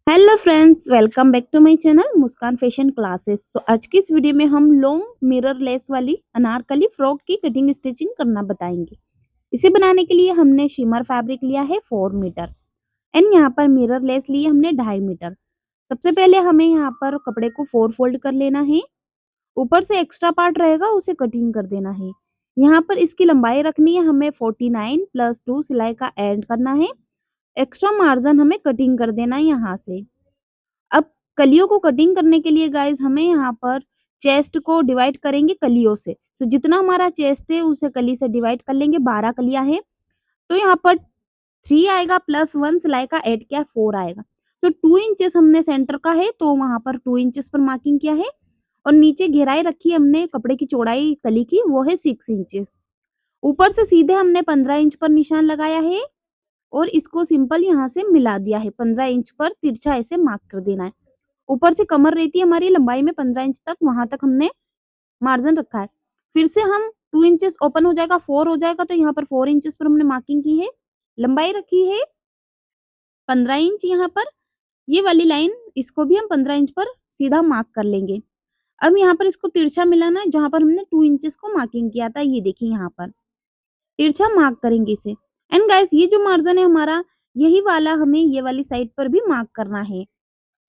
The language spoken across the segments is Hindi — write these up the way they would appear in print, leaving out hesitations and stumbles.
Hello friends, welcome back to my channel Muskan fashion classes. तो आज की इस वीडियो में हम लॉन्ग मिरर लेस वाली अनारकली फ्रॉक की कटिंग स्टिचिंग करना बताएंगे। इसे बनाने के लिए हमने शिमर फैब्रिक लिया है 4 मीटर एंड यहाँ पर मिरर लेस लिए हमने 2.5 मीटर। सबसे पहले हमें यहाँ पर कपड़े को 4 फोल्ड कर लेना है। ऊपर से एक्स्ट्रा पार्ट रहेगा उसे कटिंग कर देना है। यहाँ पर इसकी लंबाई रखनी है हमें 49 प्लस 2 सिलाई का ऐड करना है। एक्स्ट्रा मार्जिन हमें कटिंग कर देना है यहाँ से। अब कलियों को कटिंग करने के लिए गाइस हमें यहाँ पर चेस्ट को डिवाइड करेंगे कलियों से। तो जितना हमारा चेस्ट है उसे कली से डिवाइड कर लेंगे। 12 कलियां हैं तो यहाँ पर 3 आएगा प्लस 1 सिलाई का ऐड किया 4 आएगा। तो 2 इंचेस हमने सेंटर का है तो वहां पर 2 इंचेस पर मार्किंग किया है। और नीचे घेराई रखी है हमने कपड़े की चौड़ाई कली की वो है 6 इंचेस। ऊपर से सीधे हमने 15 इंच पर निशान लगाया है और इसको सिंपल यहाँ से मिला दिया है। 15 इंच पर तिरछा ऐसे मार्क कर देना है। ऊपर से कमर रहती है हमारी लंबाई में 15 इंच तक, वहां तक हमने मार्जिन रखा है। फिर से हम 2 इंचेस ओपन हो जाएगा 4 हो जाएगा तो यहाँ पर 4 इंचेस पर हमने मार्किंग की है। लंबाई रखी है 15 इंच। यहाँ पर ये वाली लाइन इसको भी हम 15 इंच पर सीधा मार्क कर लेंगे। अब यहाँ पर इसको तिरछा मिलाना है जहां पर हमने 2 इंचेस को मार्किंग किया था। ये देखिए यहाँ पर तिरछा मार्क करेंगे इसे। एंड गाइस ये जो मार्जिन है हमारा यही वाला हमें ये वाली साइड पर भी मार्क करना है।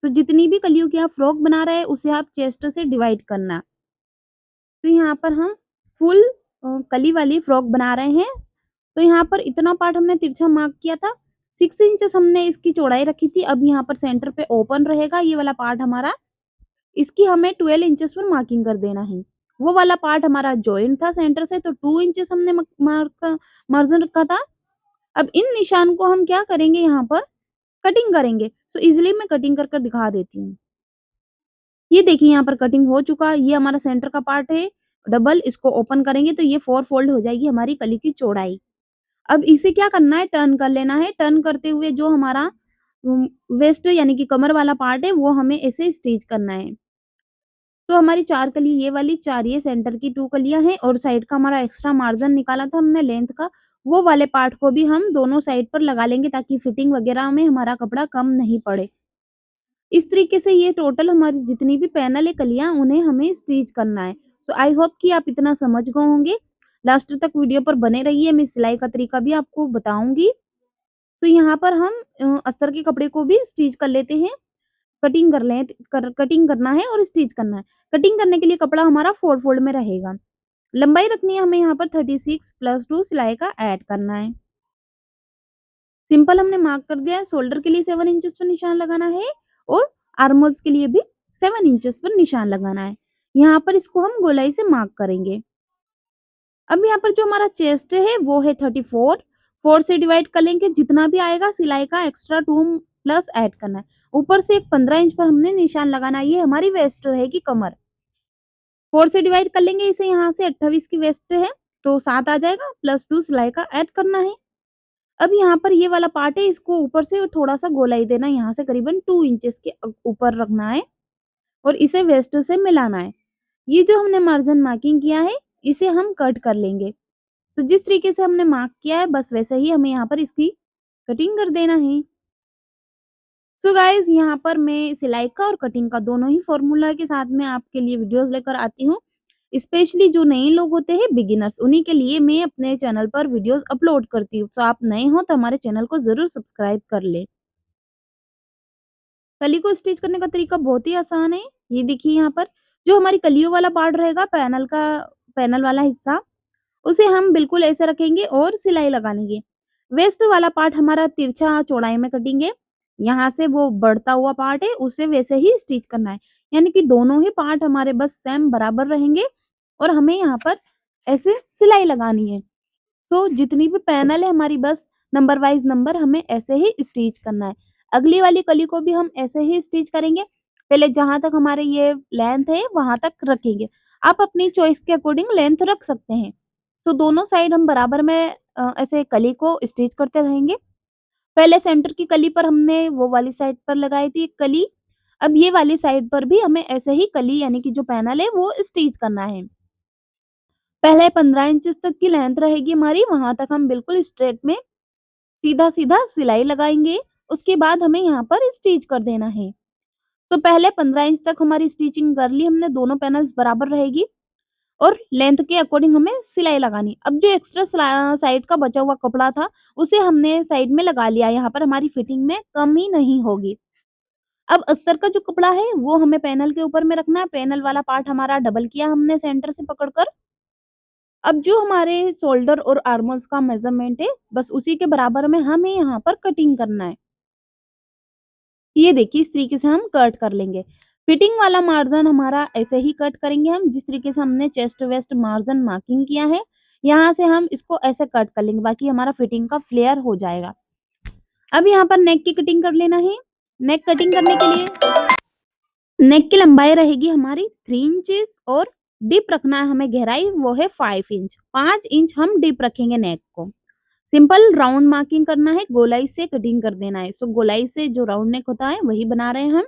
तो जितनी भी कलियों की आप फ्रॉक बना रहे हैं उसे आप चेस्ट से डिवाइड करना। तो यहाँ पर हम फुल कली वाली फ्रॉक बना रहे हैं। तो यहाँ पर इतना पार्ट हमने तिरछा मार्क किया था। 6 इंचेस हमने इसकी चौड़ाई रखी थी। अब यहाँ पर सेंटर पे ओपन रहेगा ये वाला पार्ट हमारा। इसकी हमें 12 इंचेस पर मार्किंग कर देना है। वो वाला पार्ट हमारा जॉइंट था सेंटर से तो 2 इंचेस हमने मार्क मार्जिन रखा था। अब इन निशान को हम क्या करेंगे यहाँ पर कटिंग करेंगे। सो इजिली मैं कटिंग कर कर दिखा देती हूँ। ये देखिए यहाँ पर कटिंग हो चुका। ये हमारा सेंटर का पार्ट है डबल। इसको ओपन करेंगे तो ये 4 फोल्ड हो जाएगी हमारी कली की चौड़ाई। अब इसे क्या करना है टर्न कर लेना है। टर्न करते हुए जो हमारा वेस्ट यानी कि कमर वाला पार्ट है वो हमें ऐसे स्टिच करना है। तो हमारी 4 कली ये वाली, 4 ये सेंटर की 2 कलियां हैं और साइड का हमारा एक्स्ट्रा मार्जिन निकाला था हमने लेंथ का। वो वाले पार्ट को भी हम दोनों साइड पर लगा लेंगे ताकि फिटिंग वगैरह में हमारा कपड़ा कम नहीं पड़े। इस तरीके से ये टोटल हमारी जितनी भी पैनल है कलियां उन्हें हमें स्टिच करना है। सो आई होप कि आप इतना समझ गए होंगे। लास्ट तक वीडियो पर बने रहिए, मैं सिलाई का तरीका भी आपको बताऊंगी। तो यहाँ पर हम अस्तर के कपड़े को भी स्टिच कर लेते हैं। कटिंग कर लें कटिंग करना है और स्टिच करना है। कटिंग करने के लिए कपड़ा हमारा 4 फोल्ड में रहेगा। लंबाई रखनी है हमें यहाँ पर 36 प्लस 2 सिलाई का ऐड करना है। सिंपल हमने मार्क कर दिया है। शोल्डर के लिए 7 इंचेस पर निशान लगाना है और आर्मोल्स के लिए भी 7 इंचेस पर निशान लगाना है। यहाँ पर इसको हम गोलाई से मार्क करेंगे। अब यहाँ पर जो हमारा चेस्ट है वो है 34। 4 से डिवाइड कर लेंगे जितना भी आएगा सिलाई का एक्स्ट्रा 2 प्लस ऐड करना है। ऊपर से एक 15 इंच पर हमने निशान लगाना है। ये हमारी वेस्ट रहेगी कमर। 4 से डिवाइड कर लेंगे इसे। यहाँ से 28 की वेस्ट है तो 7 आ जाएगा प्लस 2 सिलाई का ऐड करना है। अब यहाँ पर ये वाला पार्ट है इसको ऊपर से थोड़ा-सा गोलाई देना है। यहाँ से करीबन 2 इंचेस के ऊपर रखना है और इसे वेस्ट से मिलाना है। ये जो हमने मार्जिन मार्किंग किया है इसे हम कट कर लेंगे। तो जिस तरीके से हमने मार्क किया है बस वैसे ही हमें यहाँ पर इसकी कटिंग कर देना है। सो गाइज यहाँ पर मैं सिलाई का और कटिंग का दोनों ही फॉर्मूला के साथ में आपके लिए वीडियोस लेकर आती हूँ। स्पेशली जो नए लोग होते हैं बिगिनर्स उन्हीं के लिए मैं अपने चैनल पर वीडियोस अपलोड करती हूँ। तो आप नए हो तो हमारे चैनल को जरूर सब्सक्राइब कर ले। कली को स्टिच करने का तरीका बहुत ही आसान है। ये देखिए यहाँ पर जो हमारी कलियों वाला पार्ट रहेगा पैनल वाला हिस्सा उसे हम बिल्कुल ऐसे रखेंगे और सिलाई लगा लेंगे। वेस्ट वाला पार्ट हमारा तिरछा चौड़ाई में कटेंगे। यहाँ से वो बढ़ता हुआ पार्ट है उसे वैसे ही स्टिच करना है। यानी कि दोनों ही पार्ट हमारे बस सेम बराबर रहेंगे और हमें यहाँ पर ऐसे सिलाई लगानी है। सो जितनी भी पैनल है हमारी बस नंबर वाइज नंबर हमें ऐसे ही स्टिच करना है। अगली वाली कली को भी हम ऐसे ही स्टिच करेंगे। पहले जहां तक हमारे ये लेंथ है वहां तक रखेंगे। आप अपनी चॉइस के अकॉर्डिंग लेंथ रख सकते हैं। सो दोनों साइड हम बराबर में ऐसे कली को स्टिच करते रहेंगे। पहले सेंटर की कली पर हमने वो वाली साइड पर लगाई थी एक कली। अब ये वाली साइड पर भी हमें ऐसे ही कली यानी कि जो पैनल है वो स्टिच करना है। पहले 15 इंचेस तक की लेंथ रहेगी हमारी, वहां तक हम बिल्कुल स्ट्रेट में सीधा सीधा सिलाई लगाएंगे। उसके बाद हमें यहाँ पर स्टिच कर देना है। तो पहले 15 इंच तक हमारी स्टिचिंग कर ली हमने, दोनों पैनल्स बराबर रहेगी और लेंथ के अकॉर्डिंग हमें सिलाई लगानी। अब जो एक्स्ट्रा साइड का बचा हुआ कपड़ा था, उसे हमने साइड में लगा लिया, यहाँ पर हमारी फिटिंग में कमी नहीं होगी। अब अस्तर का जो कपड़ा है वो हमें पैनल के ऊपर में रखना है, पैनल वाला पार्ट हमारा डबल किया हमने सेंटर से पकड़कर। अब जो हमारे शोल्डर और आर्मर्स का मेज़रमेंट है, बस उसी के बराबर में हमें यहाँ पर कटिंग करना है। ये देखिए इस तरीके से हम कट कर लेंगे। फिटिंग वाला मार्जिन हमारा ऐसे ही कट करेंगे हम, जिस तरीके से हमने चेस्ट वेस्ट मार्जिन मार्किंग किया है, यहाँ से हम इसको ऐसे कट कर लेंगे, बाकी हमारा फिटिंग का फ्लेयर हो जाएगा। अब यहाँ पर नेक की कटिंग कर लेना है। नेक कटिंग करने के लिए नेक की लंबाई रहेगी हमारी 3 इंचेस और डिप रखना है हमें गहराई, वो है 5 इंच। 5 इंच हम डिप रखेंगे नेक को। सिंपल राउंड मार्किंग करना है, गोलाई से कटिंग कर देना है। सो गोलाई से जो राउंड नेक होता है वही बना रहे हैं हम।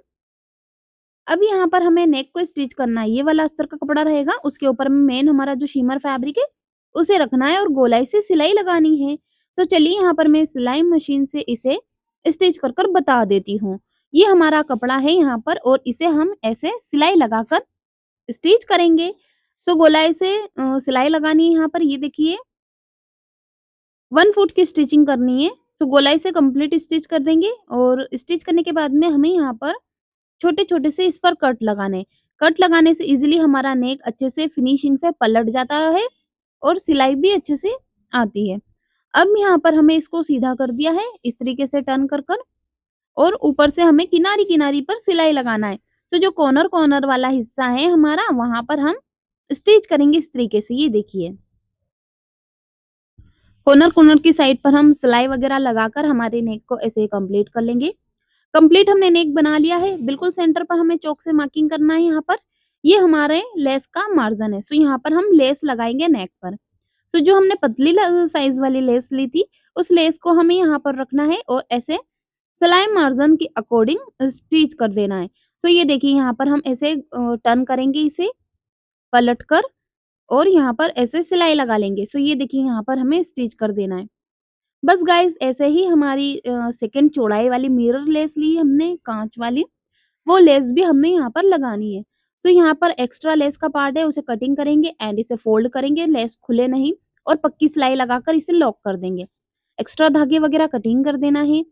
अब यहाँ पर हमें नेक को स्टिच करना है, ये वाला अस्तर का कपड़ा रहेगा, उसके ऊपर में मेन हमारा जो शिमर फैब्रिक है उसे रखना है और गोलाई से सिलाई लगानी है। तो चलिए यहाँ पर मैं सिलाई मशीन से इसे स्टिच कर कर बता देती हूँ। ये हमारा कपड़ा है यहाँ पर और इसे हम ऐसे सिलाई लगाकर स्टिच करेंगे। सो गोलाई से सिलाई लगानी है यहाँ पर, ये देखिए 1 फुट की स्टिचिंग करनी है। सो गोलाई से कंप्लीट स्टिच कर देंगे और स्टिच करने के बाद में हमें यहाँ पर छोटे-छोटे से इस पर कट लगाने। कट लगाने से इज़िली हमारा नेक अच्छे से फिनिशिंग से पलट जाता है और सिलाई भी अच्छे से आती है। अब यहाँ पर हमें इसको सीधा कर दिया है, इस तरीके से टर्न कर कर और ऊपर से हमें किनारी-किनारी पर सिलाई लगाना है। तो जो कॉर्नर-कॉर्नर वाला हिस्सा है हमारा, वहाँ पर हम स्टिच करेंगे इस तरीके से, ये देखिए। कॉर्नर-कॉर्नर की साइड पर हम सिलाई वगैरह लगाकर हमारे नेक को ऐसे कंप्लीट कर लेंगे। कंप्लीट हमने नेक बना लिया है, बिल्कुल सेंटर पर हमें चॉक से मार्किंग करना है यहाँ पर। ये हमारे लेस का मार्जिन है, सो यहाँ पर हम लेस लगाएँगे नेक पर। सो जो हमने पतली साइज़ वाली लेस ली थी, उस लेस को हमें यहाँ पर रखना है और ऐसे सिलाई मार्जिन के अकॉर्डिंग स्टिच कर देना है। सो ये देखिए यहाँ पर हम ऐसे टर्न करेंगे इसे पलटकर और यहाँ पर ऐसे सिलाई लगा लेंगे। सो ये देखिए यहाँ पर हमें स्टिच कर देना है। बस गाइस ऐसे ही हमारी सेकंड चौड़ाई वाली मिरर लेस ली हमने काँच वाली, वो लेस भी हमने यहाँ पर लगानी है। सो यहाँ पर एक्स्ट्रा लेस का पार्ट है उसे कटिंग करेंगे एंड इसे फोल्ड करेंगे, लेस खुले नहीं और पक्की सिलाई लगाकर इसे लॉक कर देंगे। एक्स्ट्रा धागे वगैरह कटिंग कर देना है।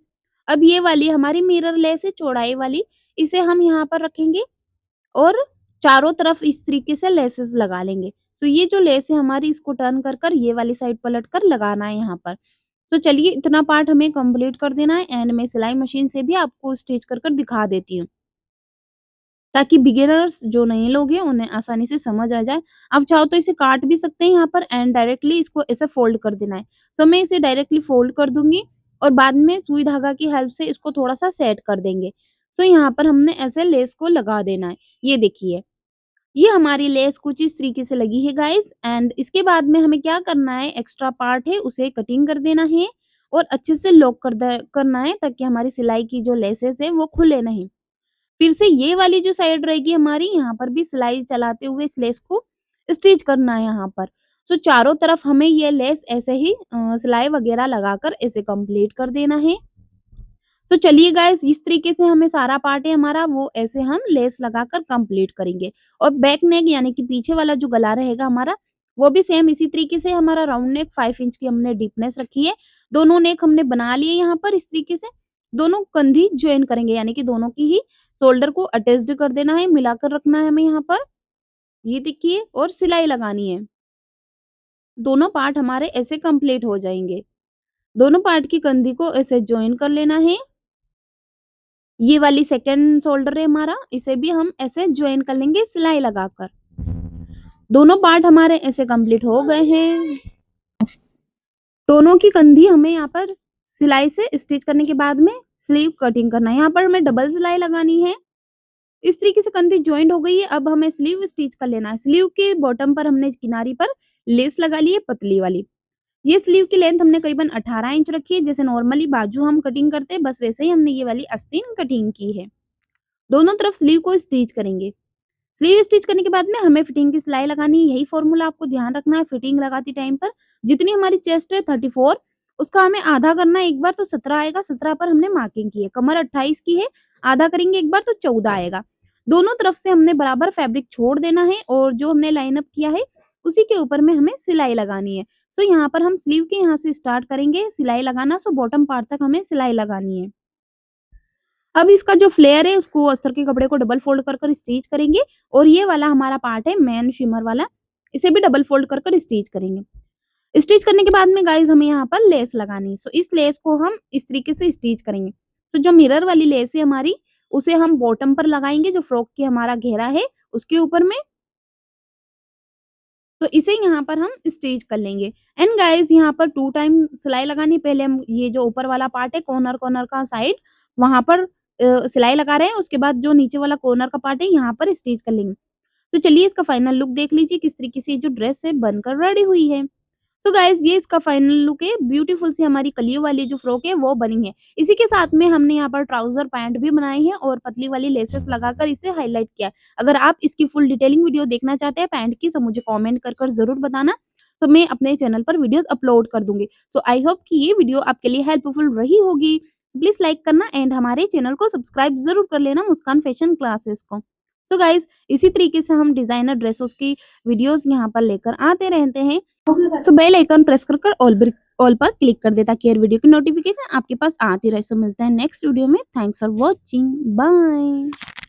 अब ये वाली हमारी मिरर लेस है चौड़ाई वाली, इसे हम यहाँ पर रखेंगे और चारों तरफ इस तरीके से लेसेस लगा लेंगे। तो ये जो लेस है हमारी इसको टर्न कर कर ये वाली साइड पलट कर लगाना है यहाँ पर। तो चलिए इतना पार्ट हमें कंप्लीट कर देना है एंड मैं सिलाई मशीन से भी आपको स्टिच कर कर दिखा देती हूँ, ताकि बिगिनर्स जो नए लोग हैं उन्हें आसानी से समझ आ जाए। आप चाहो तो इसे काट भी सकते हैं यहाँ पर एंड डायरेक्टली इसको ऐसे फोल्ड कर देना है। तो मैं इसे डायरेक्टली फोल्ड कर दूँगी और बाद में सुई धागा की हेल्प से इसको थोड़ा-सा सेट कर देंगे। सो यहाँ पर हमने ऐसे लेस को लगा देना है। ये देखिए, ये हमारी लेस कुछ इस तरीके से लगी है गाइस एंड इसके बाद में हमें क्या करना है, एक्स्ट्रा पार्ट है उसे कटिंग कर देना है और अच्छे से लॉक करना है, ताकि हमारी सिलाई की जो लेसेस है वो खुले नहीं। फिर से ये वाली जो साइड रहेगी हमारी, यहाँ पर भी सिलाई चलाते हुए इस लेस को स्टिच करना है यहाँ पर। सो चारों तरफ हमें ये लेस ऐसे ही सिलाई वगैरह लगाकर ऐसे कंप्लीट कर देना है। तो चलिए गाइस इस तरीके से हमें सारा पार्ट है हमारा वो ऐसे हम लेस लगाकर कंप्लीट करेंगे और बैक नेक यानी कि पीछे वाला जो गला रहेगा हमारा, वो भी सेम इसी तरीके से हमारा राउंड नेक 5 इंच की हमने डीपनेस रखी है। दोनों नेक हमने बना लिए यहाँ पर इस तरीके से। दोनों कंधी जॉइन करेंगे यानी कि दोनों की ही शोल्डर को अटैच्ड कर देना है, मिलाकर रखना है हमें यहाँ पर। ये देखिए और सिलाई लगानी है। दोनों पार्ट हमारे ऐसे कंप्लीट हो जाएंगे। दोनों पार्ट की कंधी को ऐसे जॉइन कर लेना है। ये वाली सेकंड शोल्डर है हमारा, इसे भी हम ऐसे जॉइन कर लेंगे सिलाई लगाकर। दोनों पार्ट हमारे ऐसे कंप्लीट हो गए हैं। दोनों की कंधी हमें यहाँ पर सिलाई से स्टिच करने के बाद में स्लीव कटिंग करना है। यहाँ पर हमें डबल सिलाई लगानी है। इस तरीके से कंधी जॉइंट हो गई है, अब हमें स्लीव स्टिच कर लेना है। स्लीव के बॉटम पर हमने किनारी पर लेस लगा ली है पतली वाली। ये स्लीव की लेंथ हमने करीबन 18 इंच रखी है, जैसे नॉर्मली बाजू हम कटिंग करते हैं बस वैसे ही हमने ये वाली आस्तीन कटिंग की है। दोनों तरफ स्लीव को स्टिच करेंगे। स्लीव स्टिच करने के बाद में हमें फिटिंग की सिलाई लगानी है। यही फॉर्मूला आपको ध्यान रखना है फिटिंग लगाती टाइम पर। जितनी हमारी चेस्ट है 34, उसका हमें आधा करना है एक बार तो 17 आएगा, 17 पर हमने मार्किंग की है। कमर 28 की है, आधा करेंगे एक बार तो 14 आएगा। दोनों तरफ से हमने बराबर फैब्रिक छोड़ देना है और जो हमने लाइन अप किया है उसी के ऊपर में हमें सिलाई लगानी है। सो यहाँ पर हम स्लीव के यहाँ से स्टार्ट करेंगे सिलाई लगाना, सो बॉटम पार्ट तक हमें सिलाई लगानी है। अब इसका जो फ्लेयर है उसको अस्तर के कपड़े को डबल फोल्ड कर कर स्टिच करेंगे और ये वाला हमारा पार्ट है मेन शिमर वाला, इसे भी डबल फोल्ड कर कर स्टिच करेंगे। स्टिच करने के बाद में गाइस हमें यहाँ पर लेस लगानी है। सो इस लेस को हम इस तरीके से स्टिच करेंगे। तो जो मिरर वाली लेस है हमारी उसे हम बॉटम पर लगाएंगे, जो फ्रॉक की हमारा घेरा है उसके ऊपर में। तो इसे यहाँ पर हम स्टिच कर लेंगे। एंड गाइस यहाँ पर 2 टाइम सिलाई लगानी। पहले हम ये जो ऊपर वाला पार्ट है कॉर्नर कॉर्नर का साइड वहाँ पर सिलाई लगा रहे हैं, उसके बाद जो नीचे वाला कॉर्नर का पार्ट है यहाँ पर स्टिच कर लेंगे। तो चलिए इसका फाइनल लुक देख लीजिए किस तरीके से ये जो ड्रेस है बनकर रेडी हुई है। सो गाइस ये इसका फाइनल लुक है। ब्यूटीफुल सी हमारी कलियों वाली जो फ्रॉक है वो बनी है। इसी के साथ में हमने यहाँ पर ट्राउजर पैंट भी बनाई है और पतली वाली लेसेस लगाकर इसे हाईलाइट किया है। अगर आप इसकी फुल डिटेलिंग वीडियो देखना चाहते हैं पैंट की तो मुझे कमेंट कर कर जरूर बताना, तो मैं अपने चैनल पर वीडियोस अपलोड कर दूंगी। सो आई होप कि ये वीडियो आपके लिए हेल्पफुल रही होगी। प्लीज लाइक करना एंड हमारे चैनल को सब्सक्राइब जरूर कर लेना मुस्कान फैशन क्लासेस को। सो गाइस इसी तरीके से हम डिजाइनर ड्रेसों की वीडियोस यहाँ पर लेकर आते रहते हैं। सो बेल आइकन प्रेस कर कर ऑल पर क्लिक कर दे ताकि हर वीडियो की नोटिफिकेशन आपके पास आती रहे। सो मिलते हैं नेक्स्ट वीडियो में। Thanks for watching, bye.